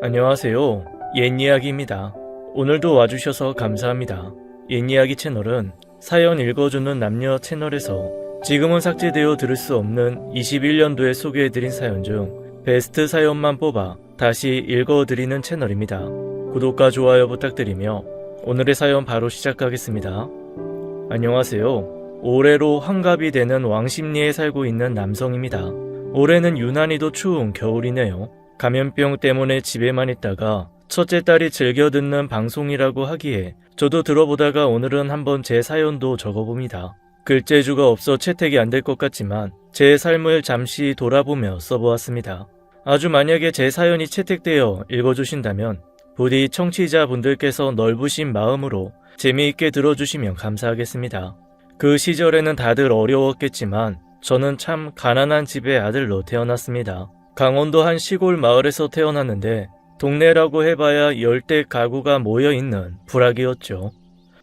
안녕하세요. 옛이야기입니다. 오늘도 와주셔서 감사합니다. 옛이야기 채널은 사연 읽어주는 남녀 채널에서 지금은 삭제되어 들을 수 없는 21년도에 소개해드린 사연 중 베스트 사연만 뽑아 다시 읽어드리는 채널입니다. 구독과 좋아요 부탁드리며 오늘의 사연 바로 시작하겠습니다. 안녕하세요. 올해로 환갑이 되는 왕십리에 살고 있는 남성입니다. 올해는 유난히도 추운 겨울이네요. 감염병 때문에 집에만 있다가 첫째 딸이 즐겨 듣는 방송이라고 하기에 저도 들어보다가 오늘은 한번 제 사연도 적어봅니다. 글재주가 없어 채택이 안 될 것 같지만 제 삶을 잠시 돌아보며 써보았습니다. 아주 만약에 제 사연이 채택되어 읽어주신다면 부디 청취자분들께서 넓으신 마음으로 재미있게 들어주시면 감사하겠습니다. 그 시절에는 다들 어려웠겠지만 저는 참 가난한 집의 아들로 태어났습니다. 강원도 한 시골 마을에서 태어났는데 동네라고 해봐야 10대 가구가 모여있는 부락이었죠.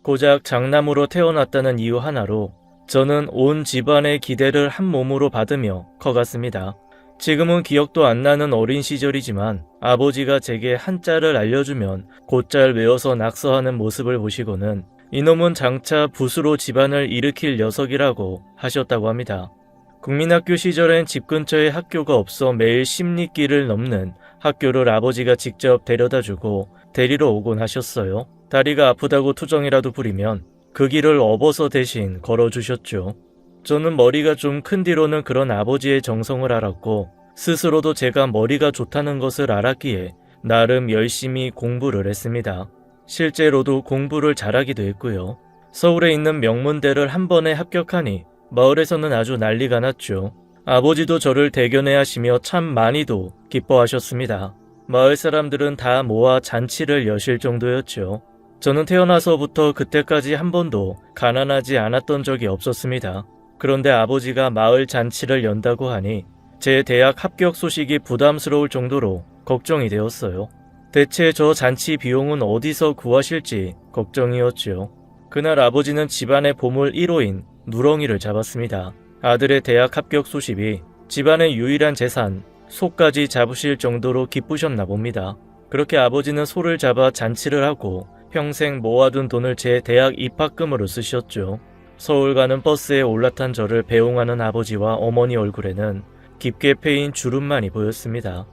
고작 장남으로 태어났다는 이유 하나로 저는 온 집안의 기대를 한 몸으로 받으며 커갔습니다. 지금은 기억도 안 나는 어린 시절이지만 아버지가 제게 한자를 알려주면 곧잘 외워서 낙서하는 모습을 보시고는 이놈은 장차 붓으로 집안을 일으킬 녀석이라고 하셨다고 합니다. 국민학교 시절엔 집 근처에 학교가 없어 매일 10리길을 넘는 학교를 아버지가 직접 데려다주고 데리러 오곤 하셨어요. 다리가 아프다고 투정이라도 부리면 그 길을 업어서 대신 걸어주셨죠. 저는 머리가 좀 큰 뒤로는 그런 아버지의 정성을 알았고 스스로도 제가 머리가 좋다는 것을 알았기에 나름 열심히 공부를 했습니다. 실제로도 공부를 잘하기도 했고요. 서울에 있는 명문대를 한 번에 합격하니 마을에서는 아주 난리가 났죠. 아버지도 저를 대견해 하시며 참 많이도 기뻐하셨습니다. 마을 사람들은 다 모아 잔치를 여실 정도였죠. 저는 태어나서부터 그때까지 한 번도 가난하지 않았던 적이 없었습니다. 그런데 아버지가 마을 잔치를 연다고 하니 제 대학 합격 소식이 부담스러울 정도로 걱정이 되었어요. 대체 저 잔치 비용은 어디서 구하실지 걱정이었죠. 그날 아버지는 집안의 보물 1호인 누렁이를 잡았습니다. 아들의 대학 합격 소식이 집안의 유일한 재산, 소까지 잡으실 정도로 기쁘셨나 봅니다. 그렇게 아버지는 소를 잡아 잔치를 하고 평생 모아둔 돈을 제 대학 입학금으로 쓰셨죠. 서울 가는 버스에 올라탄 저를 배웅하는 아버지와 어머니 얼굴에는 깊게 패인 주름만이 보였습니다.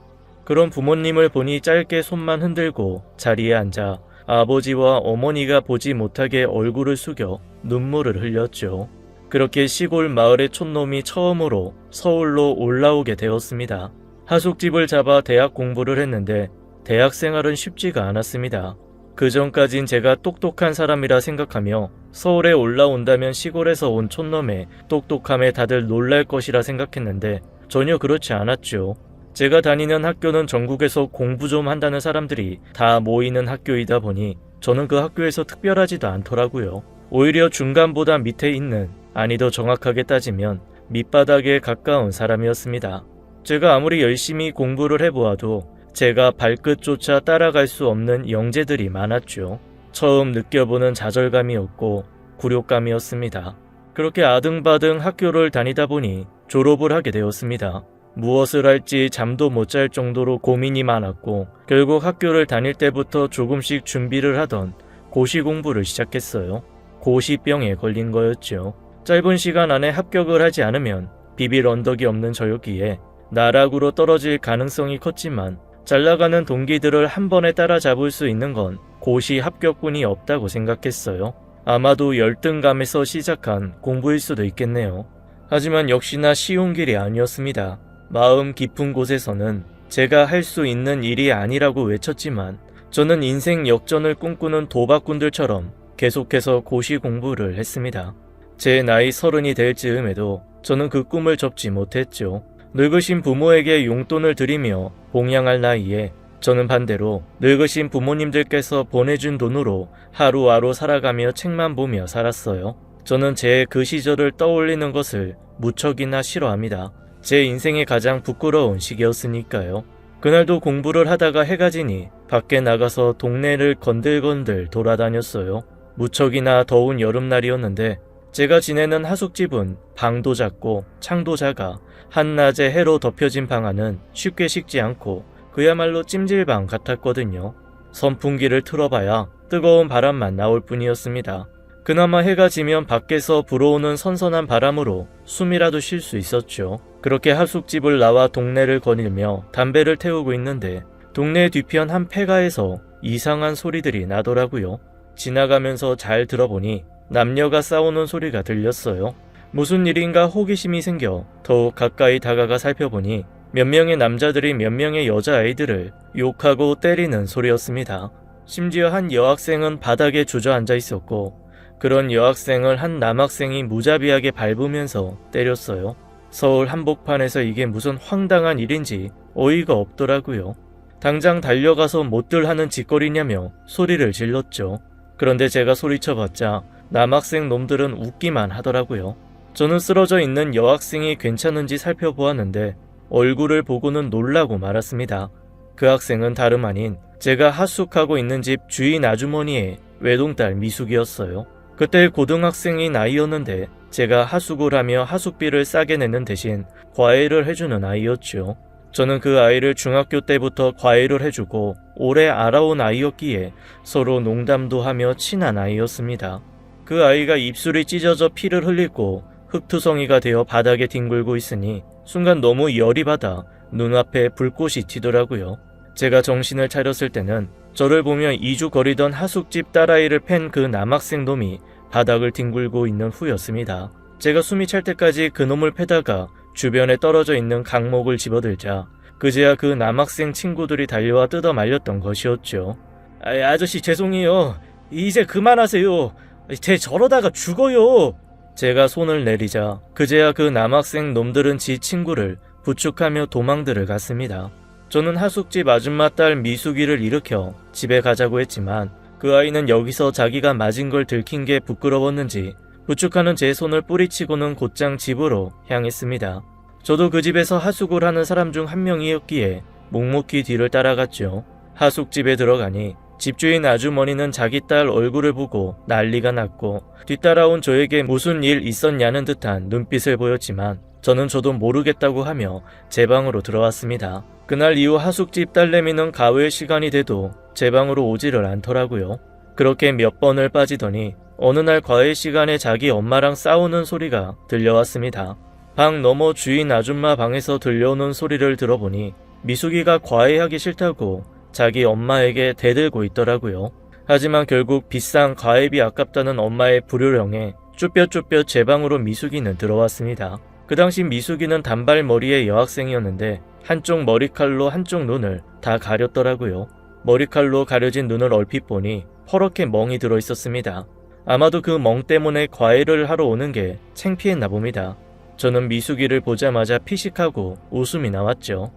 그런 부모님을 보니 짧게 손만 흔들고 자리에 앉아 아버지와 어머니가 보지 못하게 얼굴을 숙여 눈물을 흘렸죠. 그렇게 시골 마을의 촌놈이 처음으로 서울로 올라오게 되었습니다. 하숙집을 잡아 대학 공부를 했는데 대학 생활은 쉽지가 않았습니다. 그 전까진 제가 똑똑한 사람이라 생각하며 서울에 올라온다면 시골에서 온 촌놈의 똑똑함에 다들 놀랄 것이라 생각했는데 전혀 그렇지 않았죠. 제가 다니는 학교는 전국에서 공부 좀 한다는 사람들이 다 모이는 학교이다 보니 저는 그 학교에서 특별하지도 않더라고요. 오히려 중간보다 밑에 있는, 아니 더 정확하게 따지면 밑바닥에 가까운 사람이었습니다. 제가 아무리 열심히 공부를 해보아도 제가 발끝조차 따라갈 수 없는 영재들이 많았죠. 처음 느껴보는 좌절감이었고 굴욕감이었습니다. 그렇게 아등바등 학교를 다니다 보니 졸업을 하게 되었습니다. 무엇을 할지 잠도 못 잘 정도로 고민이 많았고 결국 학교를 다닐 때부터 조금씩 준비를 하던 고시 공부를 시작했어요. 고시병에 걸린 거였죠. 짧은 시간 안에 합격을 하지 않으면 비빌 언덕이 없는 저였기에 나락으로 떨어질 가능성이 컸지만 잘나가는 동기들을 한 번에 따라잡을 수 있는 건 고시 합격뿐이 없다고 생각했어요. 아마도 열등감에서 시작한 공부일 수도 있겠네요. 하지만 역시나 쉬운 길이 아니었습니다. 마음 깊은 곳에서는 제가 할 수 있는 일이 아니라고 외쳤지만 저는 인생 역전을 꿈꾸는 도박꾼들처럼 계속해서 고시 공부를 했습니다. 제 나이 30이 될 즈음에도 저는 그 꿈을 접지 못했죠. 늙으신 부모에게 용돈을 드리며 봉양할 나이에 저는 반대로 늙으신 부모님들께서 보내준 돈으로 하루하루 살아가며 책만 보며 살았어요. 저는 제 그 시절을 떠올리는 것을 무척이나 싫어합니다. 제 인생의 가장 부끄러운 시기였으니까요. 그날도 공부를 하다가 해가 지니 밖에 나가서 동네를 건들건들 돌아다녔어요. 무척이나 더운 여름날이었는데 제가 지내는 하숙집은 방도 작고 창도 작아 한낮에 해로 덮여진 방 안은 쉽게 식지 않고 그야말로 찜질방 같았거든요. 선풍기를 틀어봐야 뜨거운 바람만 나올 뿐이었습니다. 그나마 해가 지면 밖에서 불어오는 선선한 바람으로 숨이라도 쉴 수 있었죠. 그렇게 하숙집을 나와 동네를 거닐며 담배를 태우고 있는데 동네 뒤편 한 폐가에서 이상한 소리들이 나더라고요. 지나가면서 잘 들어보니 남녀가 싸우는 소리가 들렸어요. 무슨 일인가 호기심이 생겨 더욱 가까이 다가가 살펴보니 몇 명의 남자들이 몇 명의 여자아이들을 욕하고 때리는 소리였습니다. 심지어 한 여학생은 바닥에 주저앉아 있었고 그런 여학생을 한 남학생이 무자비하게 밟으면서 때렸어요. 서울 한복판에서 이게 무슨 황당한 일인지 어이가 없더라고요. 당장 달려가서 못들 하는 짓거리냐며 소리를 질렀죠. 그런데 제가 소리쳐봤자 남학생 놈들은 웃기만 하더라고요. 저는 쓰러져 있는 여학생이 괜찮은지 살펴보았는데 얼굴을 보고는 놀라고 말았습니다. 그 학생은 다름 아닌 제가 하숙하고 있는 집 주인 아주머니의 외동딸 미숙이었어요. 그때 고등학생이 나이였는데 제가 하숙을 하며 하숙비를 싸게 내는 대신 과외를 해주는 아이였죠. 저는 그 아이를 중학교 때부터 과외를 해주고 오래 알아온 아이였기에 서로 농담도 하며 친한 아이였습니다. 그 아이가 입술이 찢어져 피를 흘리고 흙투성이가 되어 바닥에 뒹굴고 있으니 순간 너무 열이 받아 눈앞에 불꽃이 튀더라고요. 제가 정신을 차렸을 때는 저를 보며 이주거리던 하숙집 딸아이를 팬 그 남학생 놈이 바닥을 뒹굴고 있는 후였습니다. 제가 숨이 찰 때까지 그 놈을 패다가 주변에 떨어져 있는 강목을 집어들자 그제야 그 남학생 친구들이 달려와 뜯어 말렸던 것이었죠. 아저씨 죄송해요. 이제 그만하세요. 쟤 저러다가 죽어요. 제가 손을 내리자 그제야 그 남학생 놈들은 지 친구를 부축하며 도망들을 갔습니다. 저는 하숙집 아줌마 딸 미숙이를 일으켜 집에 가자고 했지만 그 아이는 여기서 자기가 맞은 걸 들킨 게 부끄러웠는지 부축하는 제 손을 뿌리치고는 곧장 집으로 향했습니다. 저도 그 집에서 하숙을 하는 사람 중 한 명이었기에 묵묵히 뒤를 따라갔죠. 하숙집에 들어가니 집주인 아주머니는 자기 딸 얼굴을 보고 난리가 났고 뒤따라온 저에게 무슨 일 있었냐는 듯한 눈빛을 보였지만 저도 모르겠다고 하며 제 방으로 들어왔습니다. 그날 이후 하숙집 딸내미는 가회 시간이 돼도 제 방으로 오지를 않더라고요. 그렇게 몇 번을 빠지더니 어느 날 과외 시간에 자기 엄마랑 싸우는 소리가 들려왔습니다. 방 너머 주인 아줌마 방에서 들려오는 소리를 들어보니 미숙이가 과외하기 싫다고 자기 엄마에게 대들고 있더라고요. 하지만 결국 비싼 과외비 아깝다는 엄마의 불효령에 쭈뼛쭈뼛 제 방으로 미숙이는 들어왔습니다. 그 당시 미숙이는 단발머리의 여학생이었는데 한쪽 머리칼로 한쪽 눈을 다 가렸더라고요. 머리칼로 가려진 눈을 얼핏 보니 퍼렇게 멍이 들어있었습니다. 아마도 그 멍 때문에 과외를 하러 오는 게 창피했나 봅니다. 저는 미숙이를 보자마자 피식하고 웃음이 나왔죠.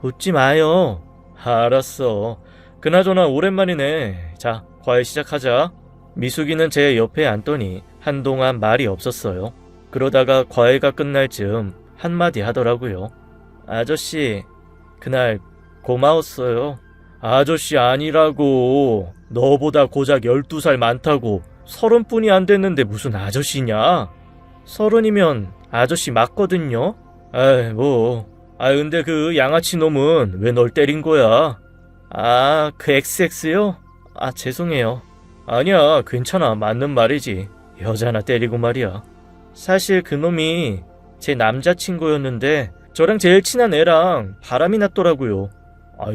웃지 마요. 알았어. 그나저나 오랜만이네. 자, 과외 시작하자. 미숙이는 제 옆에 앉더니 한동안 말이 없었어요. 그러다가 과외가 끝날 즈음 한마디 하더라고요. 아저씨, 그날 고마웠어요. 아저씨 아니라고. 너보다 고작 12살 많다고. 30뿐이 안 됐는데 무슨 아저씨냐? 30이면 아저씨 맞거든요? 근데 그 양아치 놈은 왜 널 때린 거야? 그 XX요? 죄송해요. 아니야, 괜찮아. 맞는 말이지. 여자나 때리고 말이야. 사실 그 놈이 제 남자친구였는데 저랑 제일 친한 애랑 바람이 났더라고요.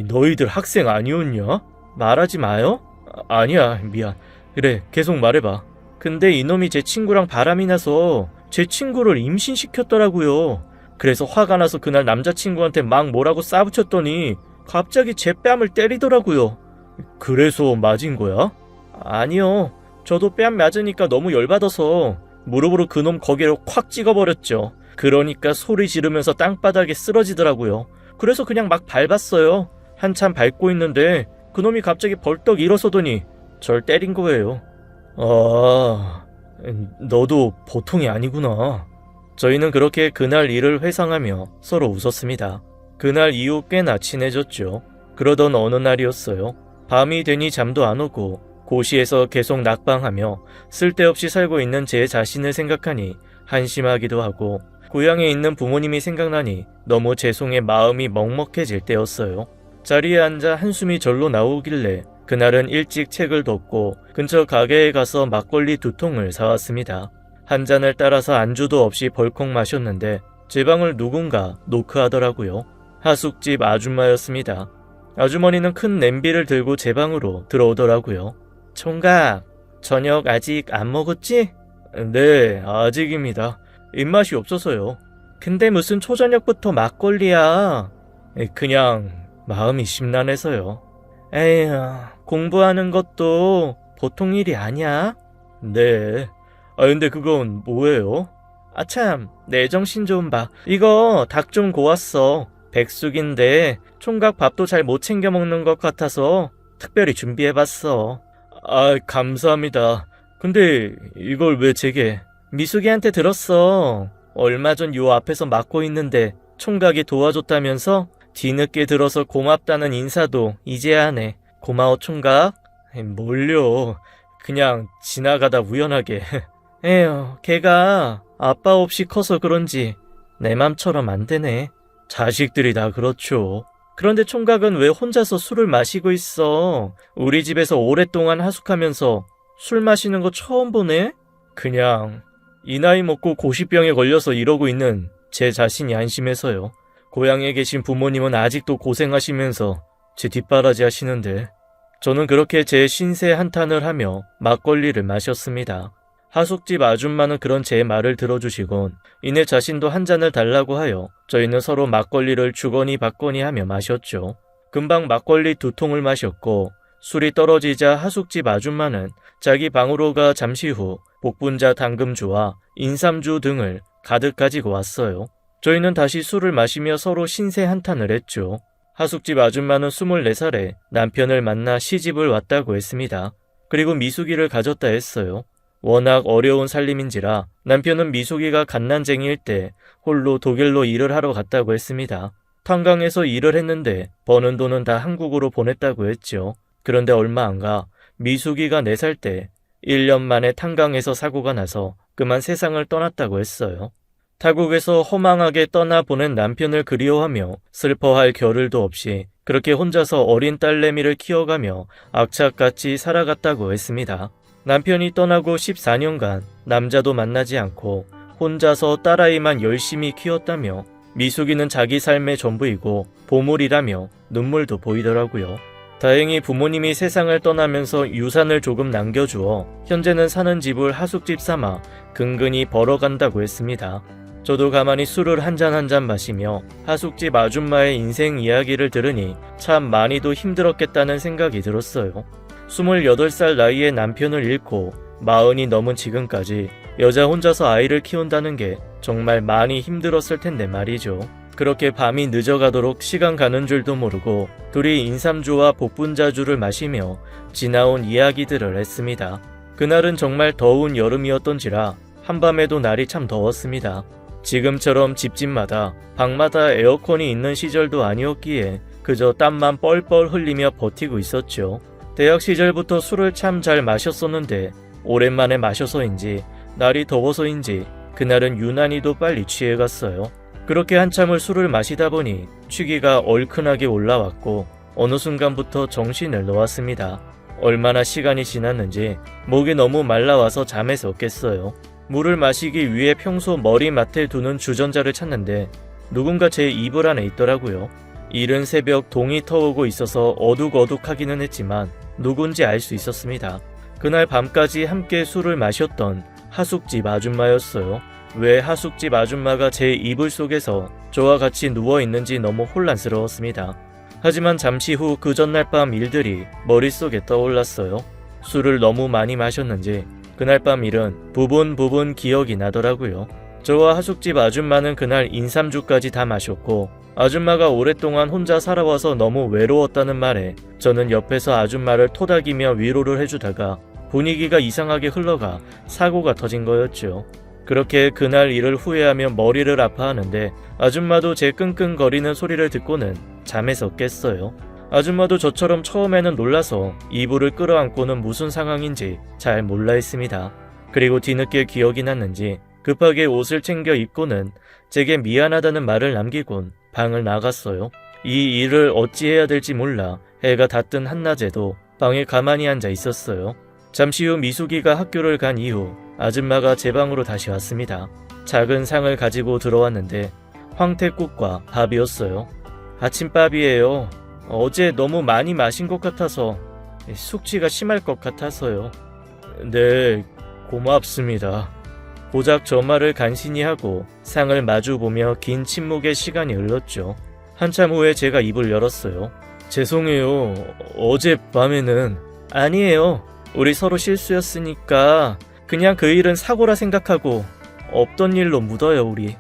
너희들 학생 아니었냐? 말하지 마요? 아니야, 미안. 그래, 계속 말해봐. 근데 이놈이 제 친구랑 바람이 나서 제 친구를 임신시켰더라고요. 그래서 화가 나서 그날 남자친구한테 막 뭐라고 싸붙였더니 갑자기 제 뺨을 때리더라고요. 그래서 맞은 거야? 아니요. 저도 뺨 맞으니까 너무 열받아서 무릎으로 그놈 거기를 콱 찍어버렸죠. 그러니까 소리 지르면서 땅바닥에 쓰러지더라고요. 그래서 그냥 막 밟았어요. 한참 밟고 있는데 그놈이 갑자기 벌떡 일어서더니 절 때린 거예요. 너도 보통이 아니구나. 저희는 그렇게 그날 일을 회상하며 서로 웃었습니다. 그날 이후 꽤나 친해졌죠. 그러던 어느 날이었어요. 밤이 되니 잠도 안 오고 고시에서 계속 낙방하며 쓸데없이 살고 있는 제 자신을 생각하니 한심하기도 하고 고향에 있는 부모님이 생각나니 너무 죄송해 마음이 먹먹해질 때였어요. 자리에 앉아 한숨이 절로 나오길래 그날은 일찍 책을 덮고 근처 가게에 가서 막걸리 2통을 사왔습니다. 한 잔을 따라서 안주도 없이 벌컥 마셨는데 제 방을 누군가 노크하더라고요. 하숙집 아줌마였습니다. 아주머니는 큰 냄비를 들고 제 방으로 들어오더라고요. 총각, 저녁 아직 안 먹었지? 네, 아직입니다. 입맛이 없어서요. 근데 무슨 초저녁부터 막걸리야? 그냥 마음이 심란해서요. 에휴, 공부하는 것도 보통 일이 아니야? 네. 근데 그건 뭐예요? 아참, 내 정신 좀 봐. 이거 닭 좀 고왔어. 백숙인데 총각 밥도 잘 못 챙겨 먹는 것 같아서 특별히 준비해봤어. 감사합니다. 근데 이걸 왜 제게? 미숙이한테 들었어. 얼마 전 요 앞에서 맡고 있는데 총각이 도와줬다면서 뒤늦게 들어서 고맙다는 인사도 이제야 하네. 고마워 총각. 뭘요. 그냥 지나가다 우연하게. 에휴, 걔가 아빠 없이 커서 그런지 내 맘처럼 안 되네. 자식들이 다 그렇죠. 그런데 총각은 왜 혼자서 술을 마시고 있어? 우리 집에서 오랫동안 하숙하면서 술 마시는 거 처음 보네? 그냥 이 나이 먹고 고시병에 걸려서 이러고 있는 제 자신이 안심해서요. 고향에 계신 부모님은 아직도 고생하시면서 제 뒷바라지 하시는데 저는 그렇게 제 신세 한탄을 하며 막걸리를 마셨습니다. 하숙집 아줌마는 그런 제 말을 들어주시곤 이내 자신도 한 잔을 달라고 하여 저희는 서로 막걸리를 주거니 받거니 하며 마셨죠. 금방 막걸리 2통을 마셨고 술이 떨어지자 하숙집 아줌마는 자기 방으로 가 잠시 후 복분자 당금주와 인삼주 등을 가득 가지고 왔어요. 저희는 다시 술을 마시며 서로 신세 한탄을 했죠. 하숙집 아줌마는 24살에 남편을 만나 시집을 왔다고 했습니다. 그리고 미숙이를 가졌다 했어요. 워낙 어려운 살림인지라 남편은 미숙이가 갓난쟁이일 때 홀로 독일로 일을 하러 갔다고 했습니다. 탄강에서 일을 했는데 버는 돈은 다 한국으로 보냈다고 했죠. 그런데 얼마 안 가 미숙이가 4살 때 1년 만에 탄강에서 사고가 나서 그만 세상을 떠났다고 했어요. 타국에서 허망하게 떠나보낸 남편을 그리워하며 슬퍼할 겨를도 없이 그렇게 혼자서 어린 딸내미를 키워가며 악착같이 살아갔다고 했습니다. 남편이 떠나고 14년간 남자도 만나지 않고 혼자서 딸아이만 열심히 키웠다며 미숙이는 자기 삶의 전부이고 보물이라며 눈물도 보이더라고요. 다행히 부모님이 세상을 떠나면서 유산을 조금 남겨주어 현재는 사는 집을 하숙집 삼아 근근히 벌어간다고 했습니다. 저도 가만히 술을 한 잔 한 잔 마시며 하숙집 아줌마의 인생 이야기를 들으니 참 많이도 힘들었겠다는 생각이 들었어요. 28살 나이에 남편을 잃고 40이 넘은 지금까지 여자 혼자서 아이를 키운다는 게 정말 많이 힘들었을 텐데 말이죠. 그렇게 밤이 늦어가도록 시간 가는 줄도 모르고 둘이 인삼주와 복분자주를 마시며 지나온 이야기들을 했습니다. 그날은 정말 더운 여름이었던지라 한밤에도 날이 참 더웠습니다. 지금처럼 집집마다 방마다 에어컨이 있는 시절도 아니었기에 그저 땀만 뻘뻘 흘리며 버티고 있었죠. 대학 시절부터 술을 참 잘 마셨었는데 오랜만에 마셔서인지 날이 더워서인지 그날은 유난히도 빨리 취해갔어요. 그렇게 한참을 술을 마시다 보니 취기가 얼큰하게 올라왔고 어느 순간부터 정신을 놓았습니다. 얼마나 시간이 지났는지 목이 너무 말라와서 잠에서 깼어요. 물을 마시기 위해 평소 머리맡에 두는 주전자를 찾는데 누군가 제 이불 안에 있더라고요. 이른 새벽 동이 터오고 있어서 어둑어둑하기는 했지만 누군지 알 수 있었습니다. 그날 밤까지 함께 술을 마셨던 하숙집 아줌마였어요. 왜 하숙집 아줌마가 제 이불 속에서 저와 같이 누워있는지 너무 혼란스러웠습니다. 하지만 잠시 후 그 전날 밤 일들이 머릿속에 떠올랐어요. 술을 너무 많이 마셨는지 그날 밤 일은 부분 기억이 나더라고요. 저와 하숙집 아줌마는 그날 인삼주까지 다 마셨고 아줌마가 오랫동안 혼자 살아와서 너무 외로웠다는 말에 저는 옆에서 아줌마를 토닥이며 위로를 해주다가 분위기가 이상하게 흘러가 사고가 터진 거였죠. 그렇게 그날 일을 후회하며 머리를 아파하는데 아줌마도 제 끙끙거리는 소리를 듣고는 잠에서 깼어요. 아줌마도 저처럼 처음에는 놀라서 이불을 끌어안고는 무슨 상황인지 잘 몰라 했습니다. 그리고 뒤늦게 기억이 났는지 급하게 옷을 챙겨 입고는 제게 미안하다는 말을 남기곤 방을 나갔어요. 이 일을 어찌해야 될지 몰라 해가 다 뜬 한낮에도 방에 가만히 앉아 있었어요. 잠시 후 미숙이가 학교를 간 이후 아줌마가 제 방으로 다시 왔습니다. 작은 상을 가지고 들어왔는데 황태국과 밥이었어요. 아침밥이에요. 어제 너무 많이 마신 것 같아서 숙취가 심할 것 같아서요. 네, 고맙습니다. 고작 저 말을 간신히 하고 상을 마주보며 긴 침묵의 시간이 흘렀죠. 한참 후에 제가 입을 열었어요. 죄송해요. 어젯밤에는... 아니에요. 우리 서로 실수였으니까 그냥 그 일은 사고라 생각하고 없던 일로 묻어요, 우리.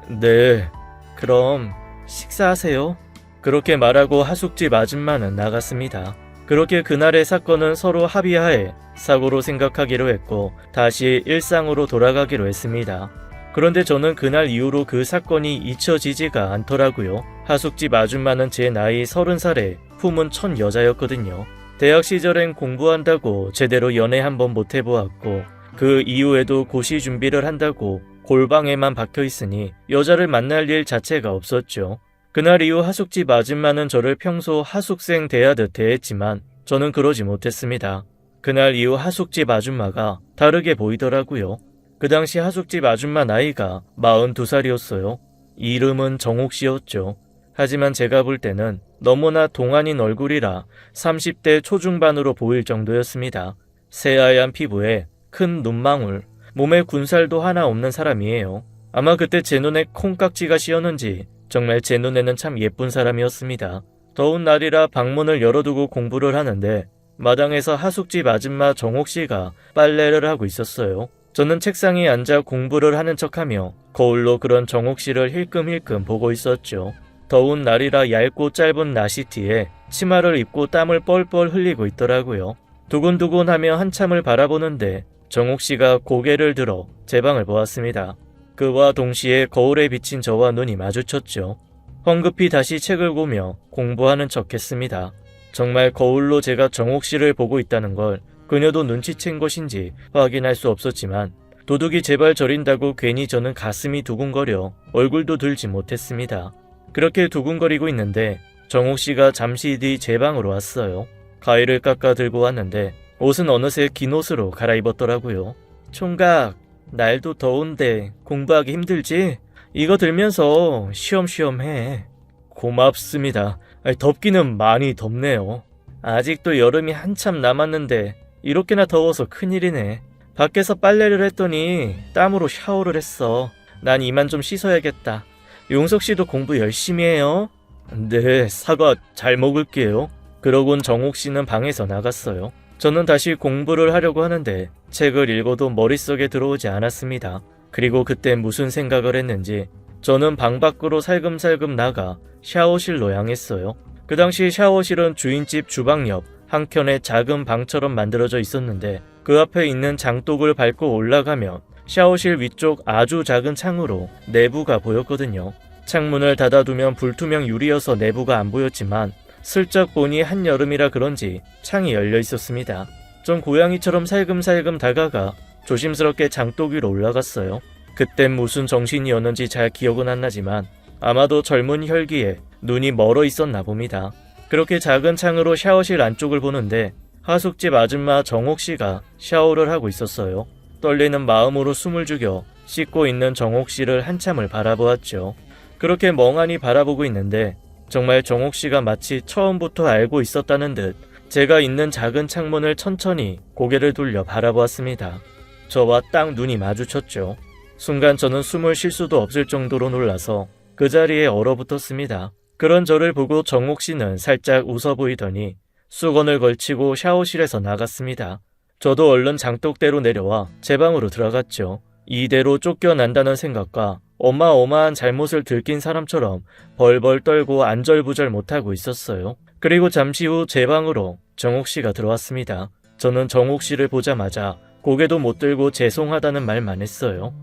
네, 그럼 식사하세요. 그렇게 말하고 하숙집 아줌마는 나갔습니다. 그렇게 그날의 사건은 서로 합의하에 사고로 생각하기로 했고 다시 일상으로 돌아가기로 했습니다. 그런데 저는 그날 이후로 그 사건이 잊혀지지가 않더라고요. 하숙집 아줌마는 제 나이 30살에 품은 첫 여자였거든요. 대학 시절엔 공부한다고 제대로 연애 한번 못 해보았고 그 이후에도 고시 준비를 한다고 골방에만 박혀 있으니 여자를 만날 일 자체가 없었죠. 그날 이후 하숙집 아줌마는 저를 평소 하숙생 대하듯 대했지만 저는 그러지 못했습니다. 그날 이후 하숙집 아줌마가 다르게 보이더라고요. 그 당시 하숙집 아줌마 나이가 42살이었어요. 이름은 정옥씨였죠. 하지만 제가 볼 때는 너무나 동안인 얼굴이라 30대 초중반으로 보일 정도였습니다. 새하얀 피부에 큰 눈망울, 몸에 군살도 하나 없는 사람이에요. 아마 그때 제 눈에 콩깍지가 씌었는지 정말 제 눈에는 참 예쁜 사람이었습니다. 더운 날이라 방문을 열어두고 공부를 하는데 마당에서 하숙집 아줌마 정옥씨가 빨래를 하고 있었어요. 저는 책상에 앉아 공부를 하는 척하며 거울로 그런 정옥씨를 힐끔힐끔 보고 있었죠. 더운 날이라 얇고 짧은 나시티에 치마를 입고 땀을 뻘뻘 흘리고 있더라고요. 두근두근하며 한참을 바라보는데 정옥씨가 고개를 들어 제 방을 보았습니다. 그와 동시에 거울에 비친 저와 눈이 마주쳤죠. 황급히 다시 책을 보며 공부하는 척했습니다. 정말 거울로 제가 정옥씨를 보고 있다는 걸 그녀도 눈치챈 것인지 확인할 수 없었지만 도둑이 제발 저린다고 괜히 저는 가슴이 두근거려 얼굴도 들지 못했습니다. 그렇게 두근거리고 있는데 정옥씨가 잠시 뒤 제 방으로 왔어요. 가위를 깎아 들고 왔는데 옷은 어느새 긴 옷으로 갈아입었더라고요. 총각, 날도 더운데 공부하기 힘들지? 이거 들면서 쉬엄쉬엄 해. 고맙습니다. 덥기는 많이 덥네요. 아직도 여름이 한참 남았는데 이렇게나 더워서 큰일이네. 밖에서 빨래를 했더니 땀으로 샤워를 했어. 난 이만 좀 씻어야겠다. 용석씨도 공부 열심히 해요. 네, 사과 잘 먹을게요. 그러곤 정옥씨는 방에서 나갔어요. 저는 다시 공부를 하려고 하는데 책을 읽어도 머릿속에 들어오지 않았습니다. 그리고 그때 무슨 생각을 했는지 저는 방 밖으로 살금살금 나가 샤워실로 향했어요. 그 당시 샤워실은 주인집 주방 옆 한켠에 작은 방처럼 만들어져 있었는데 그 앞에 있는 장독을 밟고 올라가면 샤워실 위쪽 아주 작은 창으로 내부가 보였거든요. 창문을 닫아두면 불투명 유리여서 내부가 안 보였지만 슬쩍 보니 한여름이라 그런지 창이 열려 있었습니다. 전 고양이처럼 살금살금 다가가 조심스럽게 장독 위로 올라갔어요. 그땐 무슨 정신이었는지 잘 기억은 안 나지만 아마도 젊은 혈기에 눈이 멀어 있었나 봅니다. 그렇게 작은 창으로 샤워실 안쪽을 보는데 하숙집 아줌마 정옥씨가 샤워를 하고 있었어요. 떨리는 마음으로 숨을 죽여 씻고 있는 정옥씨를 한참을 바라보았죠. 그렇게 멍하니 바라보고 있는데 정말 정옥씨가 마치 처음부터 알고 있었다는 듯 제가 있는 작은 창문을 천천히 고개를 돌려 바라보았습니다. 저와 딱 눈이 마주쳤죠. 순간 저는 숨을 쉴 수도 없을 정도로 놀라서 그 자리에 얼어붙었습니다. 그런 저를 보고 정옥씨는 살짝 웃어 보이더니 수건을 걸치고 샤워실에서 나갔습니다. 저도 얼른 장독대로 내려와 제 방으로 들어갔죠. 이대로 쫓겨난다는 생각과 어마어마한 잘못을 들킨 사람처럼 벌벌 떨고 안절부절 못하고 있었어요. 그리고 잠시 후 제 방으로 정옥씨가 들어왔습니다. 저는 정옥씨를 보자마자 고개도 못 들고 죄송하다는 말만 했어요.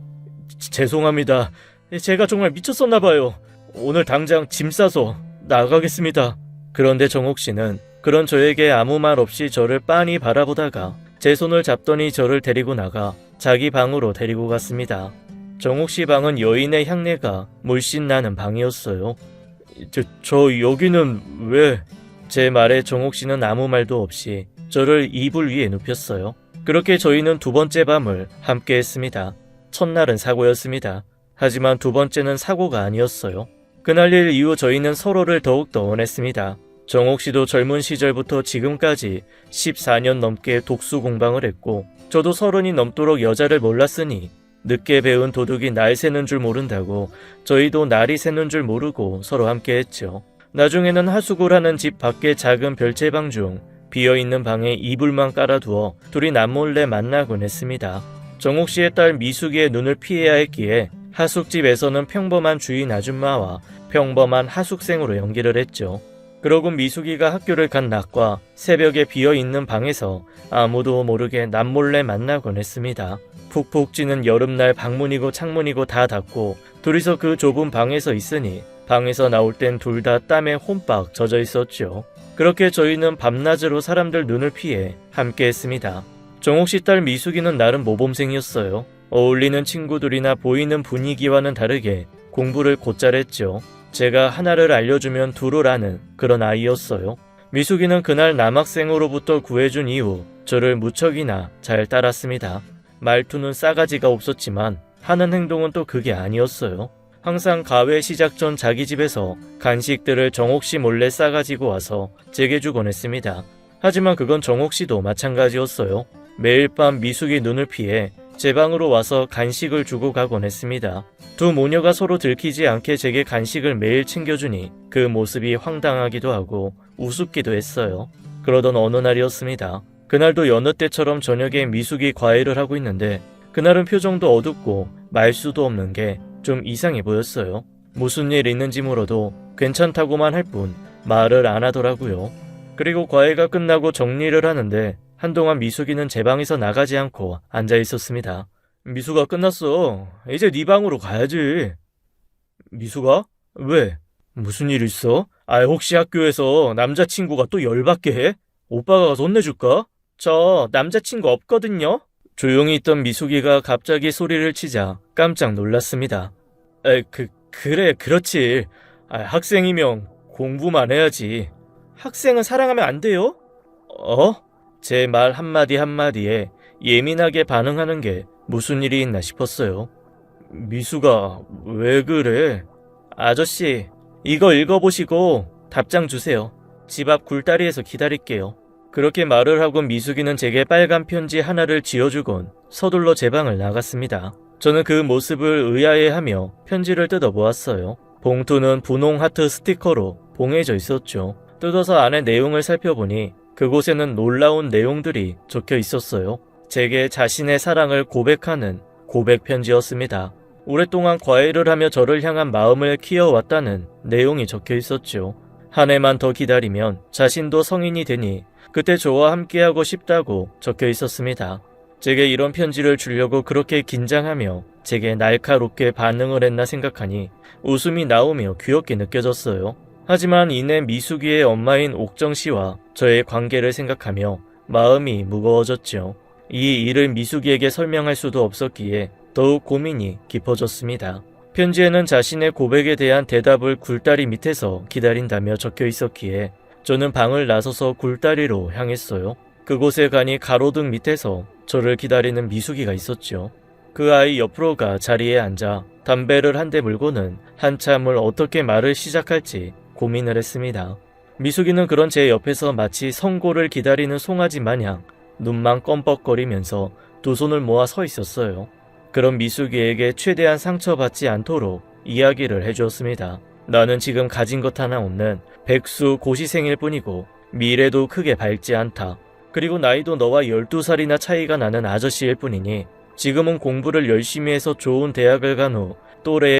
죄송합니다. 제가 정말 미쳤었나봐요. 오늘 당장 짐 싸서 나가겠습니다. 그런데 정옥씨는 그런 저에게 아무 말 없이 저를 빤히 바라보다가 제 손을 잡더니 저를 데리고 나가 자기 방으로 데리고 갔습니다. 정옥씨 방은 여인의 향내가 물씬 나는 방이었어요. 저 여기는 왜? 제 말에 정옥 씨는 아무 말도 없이 저를 이불 위에 눕혔어요. 그렇게 저희는 두 번째 밤을 함께 했습니다. 첫날은 사고였습니다. 하지만 두 번째는 사고가 아니었어요. 그날 일 이후 저희는 서로를 더욱더 원했습니다. 정옥 씨도 젊은 시절부터 지금까지 14년 넘게 독수 공방을 했고 저도 30이 넘도록 여자를 몰랐으니 늦게 배운 도둑이 날 새는 줄 모른다고 저희도 날이 새는 줄 모르고 서로 함께 했죠. 나중에는 하숙을 하는 집 밖에 작은 별채방 중 비어있는 방에 이불만 깔아두어 둘이 남몰래 만나곤 했습니다. 정옥 씨의 딸 미숙이의 눈을 피해야 했기에 하숙집에서는 평범한 주인 아줌마와 평범한 하숙생으로 연기를 했죠. 그러고 미숙이가 학교를 간 낮과 새벽에 비어있는 방에서 아무도 모르게 남몰래 만나곤 했습니다. 푹푹 찌는 여름날 방문이고 창문이고 다 닫고 둘이서 그 좁은 방에서 있으니 방에서 나올 땐 둘 다 땀에 홈빡 젖어 있었죠. 그렇게 저희는 밤낮으로 사람들 눈을 피해 함께 했습니다. 정옥 씨 딸 미숙이는 나름 모범생이었어요. 어울리는 친구들이나 보이는 분위기와는 다르게 공부를 곧잘 했죠. 제가 하나를 알려주면 둘을 아는 그런 아이였어요. 미숙이는 그날 남학생으로부터 구해준 이후 저를 무척이나 잘 따랐습니다. 말투는 싸가지가 없었지만 하는 행동은 또 그게 아니었어요. 항상 가회 시작 전 자기 집에서 간식들을 정옥 씨 몰래 싸가지고 와서 제게 주곤 했습니다. 하지만 그건 정옥 씨도 마찬가지였어요. 매일 밤 미숙이 눈을 피해 제 방으로 와서 간식을 주고 가곤 했습니다. 두 모녀가 서로 들키지 않게 제게 간식을 매일 챙겨주니 그 모습이 황당하기도 하고 우습기도 했어요. 그러던 어느 날이었습니다. 그날도 여느 때처럼 저녁에 미숙이 과외를 하고 있는데 그날은 표정도 어둡고 말수도 없는 게 좀 이상해 보였어요. 무슨 일 있는지 물어도 괜찮다고만 할 뿐 말을 안 하더라고요. 그리고 과외가 끝나고 정리를 하는데 한동안 미숙이는 제 방에서 나가지 않고 앉아 있었습니다. 미숙아, 끝났어. 이제 네 방으로 가야지. 미숙아? 왜? 무슨 일 있어? 혹시 학교에서 남자친구가 또 열받게 해? 오빠가 가서 혼내줄까? 저 남자친구 없거든요? 조용히 있던 미숙이가 갑자기 소리를 치자 깜짝 놀랐습니다. 그래, 그렇지. 학생이면 공부만 해야지. 학생은 사랑하면 안 돼요? 제 말 한마디 한마디에 예민하게 반응하는 게 무슨 일이 있나 싶었어요. 미숙아, 왜 그래? 아저씨, 이거 읽어보시고 답장 주세요. 집 앞 굴다리에서 기다릴게요. 그렇게 말을 하고 미숙이는 제게 빨간 편지 하나를 쥐어주곤 서둘러 제 방을 나갔습니다. 저는 그 모습을 의아해하며 편지를 뜯어보았어요. 봉투는 분홍 하트 스티커로 봉해져 있었죠. 뜯어서 안에 내용을 살펴보니 그곳에는 놀라운 내용들이 적혀 있었어요. 제게 자신의 사랑을 고백하는 고백 편지였습니다. 오랫동안 과외를 하며 저를 향한 마음을 키워왔다는 내용이 적혀 있었죠. 한 해만 더 기다리면 자신도 성인이 되니 그때 저와 함께하고 싶다고 적혀 있었습니다. 제게 이런 편지를 주려고 그렇게 긴장하며 제게 날카롭게 반응을 했나 생각하니 웃음이 나오며 귀엽게 느껴졌어요. 하지만 이내 미숙이의 엄마인 옥정 씨와 저의 관계를 생각하며 마음이 무거워졌죠. 이 일을 미숙이에게 설명할 수도 없었기에 더욱 고민이 깊어졌습니다. 편지에는 자신의 고백에 대한 대답을 굴다리 밑에서 기다린다며 적혀 있었기에 저는 방을 나서서 굴다리로 향했어요. 그곳에 가니 가로등 밑에서 저를 기다리는 미숙이가 있었죠. 그 아이 옆으로 가 자리에 앉아 담배를 한 대 물고는 한참을 어떻게 말을 시작할지 고민을 했습니다. 미숙이는 그런 제 옆에서 마치 선고를 기다리는 송아지 마냥 눈만 껌뻑거리면서 두 손을 모아 서 있었어요. 그런 미숙이에게 최대한 상처받지 않도록 이야기를 해주었습니다. 나는 지금 가진 것 하나 없는 백수 고시생일 뿐이고 미래도 크게 밝지 않다. 그리고 나이도 너와 12살이나 차이가 나는 아저씨일 뿐이니 지금은 공부를 열심히 해서 좋은 대학을 간 후 또래의